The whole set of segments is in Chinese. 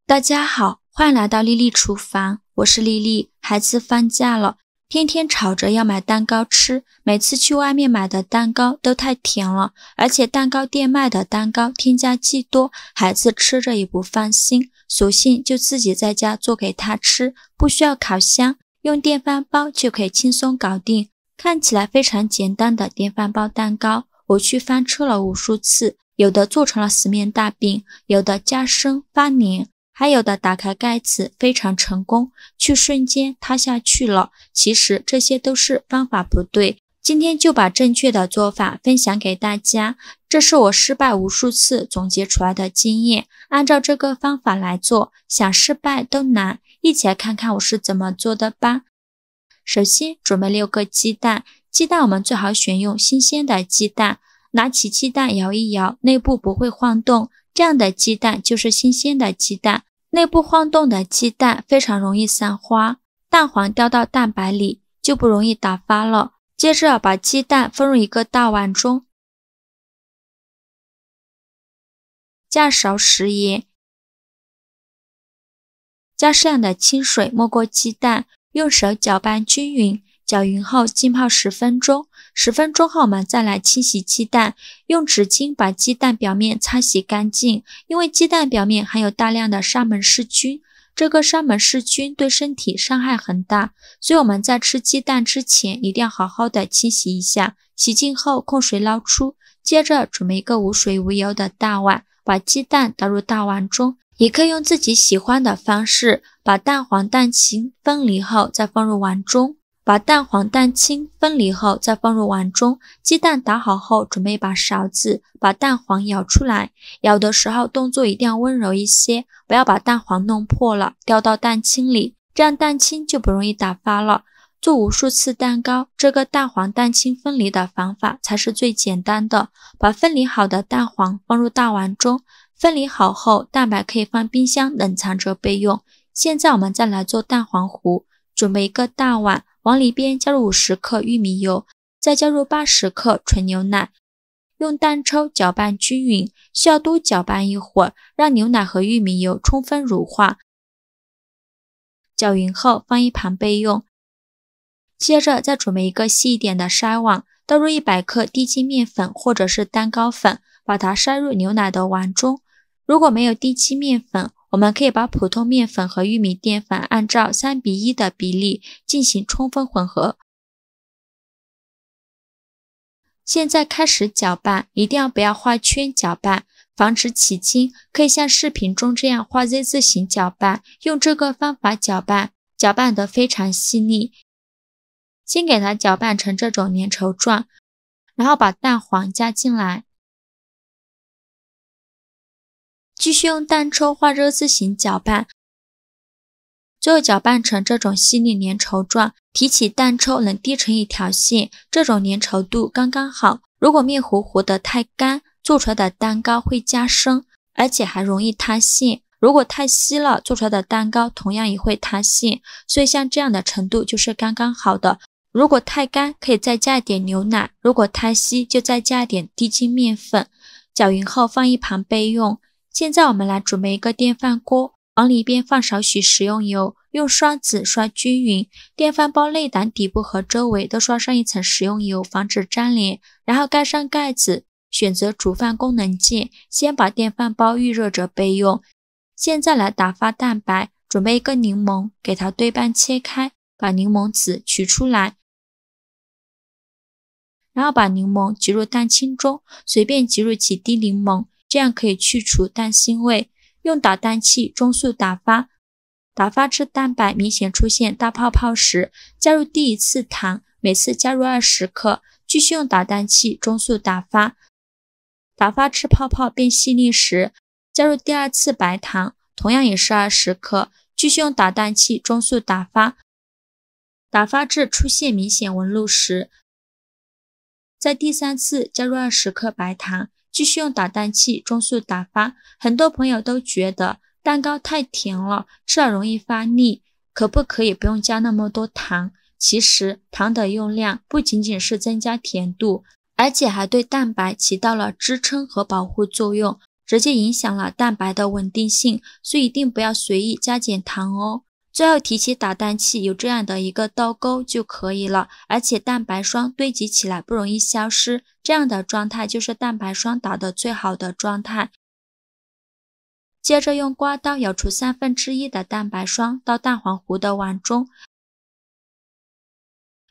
大家好，欢迎来到丽丽厨房，我是丽丽。孩子放假了，天天吵着要买蛋糕吃，每次去外面买的蛋糕都太甜了，而且蛋糕店卖的蛋糕添加剂多，孩子吃着也不放心，索性就自己在家做给他吃，不需要烤箱，用电饭煲就可以轻松搞定。看起来非常简单的电饭煲蛋糕，我去翻车了无数次，有的做成了死面大饼，有的加生发黏，还有的打开盖子非常成功，却瞬间塌下去了。其实这些都是方法不对，今天就把正确的做法分享给大家，这是我失败无数次总结出来的经验，按照这个方法来做，想失败都难。一起来看看我是怎么做的吧。首先准备6个鸡蛋，鸡蛋我们最好选用新鲜的鸡蛋，拿起鸡蛋摇一摇，内部不会晃动，这样的鸡蛋就是新鲜的鸡蛋。内部晃动的鸡蛋非常容易散花，蛋黄掉到蛋白里就不容易打发了。接着把鸡蛋放入一个大碗中，加勺食盐，加适量的清水没过鸡蛋，用手搅拌均匀，搅匀后浸泡10分钟。10分钟后我们再来清洗鸡蛋，用纸巾把鸡蛋表面擦洗干净，因为鸡蛋表面含有大量的沙门氏菌，这个沙门氏菌对身体伤害很大，所以我们在吃鸡蛋之前一定要好好的清洗一下，洗净后控水捞出。接着准备一个无水无油的大碗，把鸡蛋倒入大碗中，也可以用自己喜欢的方式，把蛋黄蛋清分离后再放入碗中。鸡蛋打好后，准备一把勺子把蛋黄舀出来，舀的时候动作一定要温柔一些，不要把蛋黄弄破了掉到蛋清里，这样蛋清就不容易打发了。做无数次蛋糕，这个蛋黄蛋清分离的方法才是最简单的。把分离好的蛋黄放入大碗中，分离好后蛋白可以放冰箱冷藏着备用。现在我们再来做蛋黄糊，准备一个大碗，往里边加入50克玉米油，再加入80克纯牛奶，用蛋抽搅拌均匀，需要多搅拌一会儿，让牛奶和玉米油充分乳化。搅匀后放一旁备用。接着再准备一个细一点的筛网，倒入100克低筋面粉或者是蛋糕粉，把它筛入牛奶的碗中。如果没有低筋面粉，我们可以把普通面粉和玉米淀粉按照3:1的比例进行充分混合。现在开始搅拌，一定要不要画圈搅拌，防止起筋，可以像视频中这样画 Z 字形搅拌，用这个方法搅拌，搅拌得非常细腻。先给它搅拌成这种粘稠状，然后把蛋黄加进来，继续用蛋抽画热字形搅拌，最后搅拌成这种细腻粘稠状，提起蛋抽能滴成一条线，这种粘稠度刚刚好。如果面糊糊得太干，做出来的蛋糕会加生，而且还容易塌陷。如果太稀了，做出来的蛋糕同样也会塌陷，所以像这样的程度就是刚刚好的。如果太干，可以再加一点牛奶，如果太稀就再加一点低筋面粉。搅匀后放一旁备用。现在我们来准备一个电饭锅，往里边放少许食用油，用刷子刷均匀，电饭煲内胆底部和周围都刷上一层食用油，防止粘连，然后盖上盖子，选择煮饭功能键，先把电饭煲预热着备用。现在来打发蛋白，准备一个柠檬，给它对半切开，把柠檬籽取出来，然后把柠檬挤入蛋清中，随便挤入几滴柠檬，这样可以去除蛋腥味。用打蛋器中速打发，打发至蛋白明显出现大泡泡时，加入第1次糖，每次加入20克，继续用打蛋器中速打发，打发至泡泡变细腻时，加入第2次白糖，同样也是20克，继续用打蛋器中速打发，打发至出现明显纹路时，在第3次加入20克白糖，继续用打蛋器中速打发。很多朋友都觉得蛋糕太甜了，吃了容易发腻，可不可以不用加那么多糖？其实糖的用量不仅仅是增加甜度，而且还对蛋白起到了支撑和保护作用，直接影响了蛋白的稳定性，所以一定不要随意加减糖哦。最后提起打蛋器有这样的一个倒钩就可以了，而且蛋白霜堆积起来不容易消失，这样的状态就是蛋白霜打的最好的状态。接着用刮刀舀出1/3的蛋白霜到蛋黄糊的碗中，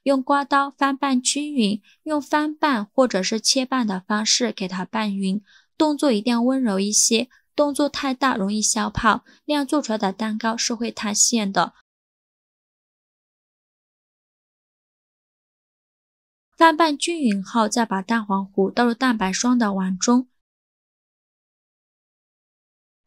用刮刀翻拌均匀，用翻拌或者是切拌的方式给它拌匀，动作一定要温柔一些，动作太大容易消泡，那样做出来的蛋糕是会塌陷的。翻拌均匀后，再把蛋黄糊倒入蛋白霜的碗中，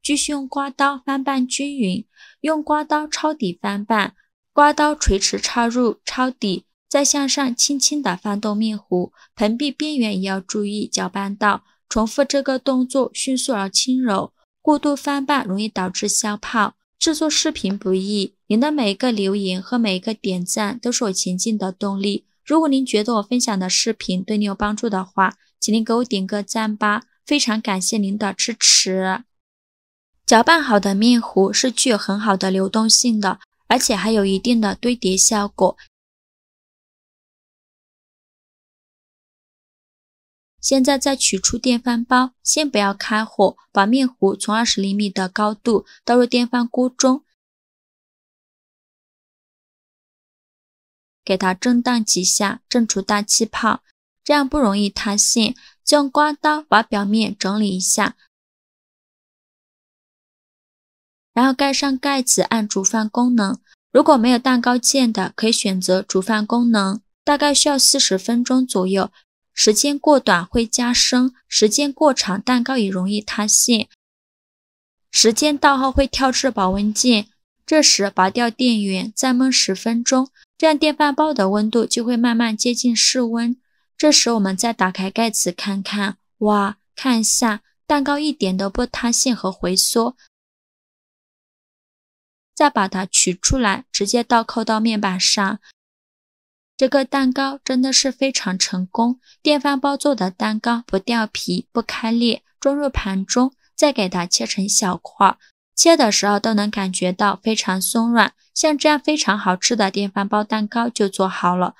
继续用刮刀翻拌均匀，用刮刀抄底翻拌，刮刀垂直插入抄底，再向上轻轻地翻动面糊，盆壁边缘也要注意搅拌到，重复这个动作，迅速而轻柔。过度翻拌容易导致消泡。制作视频不易，您的每一个留言和每一个点赞都是我前进的动力。如果您觉得我分享的视频对你有帮助的话，请您给我点个赞吧，非常感谢您的支持。搅拌好的面糊是具有很好的流动性的，而且还有一定的堆叠效果。现在再取出电饭煲，先不要开火，把面糊从20厘米的高度倒入电饭锅中，给它震荡几下，震出大气泡，这样不容易塌陷。再用刮刀把表面整理一下，然后盖上盖子按煮饭功能。如果没有蛋糕键的，可以选择煮饭功能，大概需要40分钟左右。时间过短会加生，时间过长蛋糕也容易塌陷。时间到后会跳至保温键，这时拔掉电源，再焖10分钟，这样电饭煲的温度就会慢慢接近室温。这时我们再打开盖子看看，哇，看一下，蛋糕一点都不塌陷和回缩。再把它取出来，直接倒扣到面板上。这个蛋糕真的是非常成功，电饭煲做的蛋糕不掉皮不开裂，装入盘中，再给它切成小块，切的时候都能感觉到非常松软，像这样非常好吃的电饭煲蛋糕就做好了。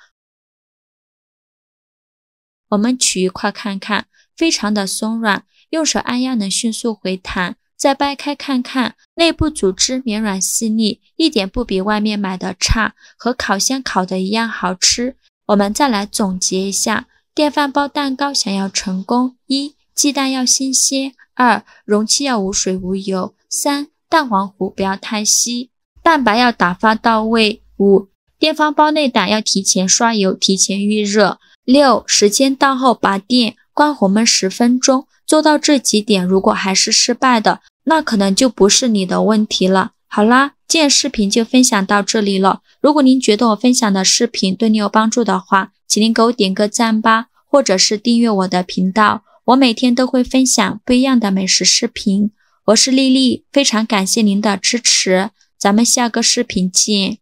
我们取一块看看，非常的松软，用手按压能迅速回弹，再掰开看看，内部组织绵软细腻，一点不比外面买的差，和烤箱烤的一样好吃。我们再来总结一下，电饭煲蛋糕想要成功：1. 鸡蛋要新鲜； 2. 容器要无水无油； 3. 蛋黄糊不要太稀，蛋白要打发到位； 5. 电饭煲内胆要提前刷油，提前预热； 6. 时间到后拔电，关火焖10分钟。做到这几点，如果还是失败的，那可能就不是你的问题了。好啦，今天视频就分享到这里了。如果您觉得我分享的视频对你有帮助的话，请您给我点个赞吧，或者是订阅我的频道。我每天都会分享不一样的美食视频。我是丽丽，非常感谢您的支持，咱们下个视频见。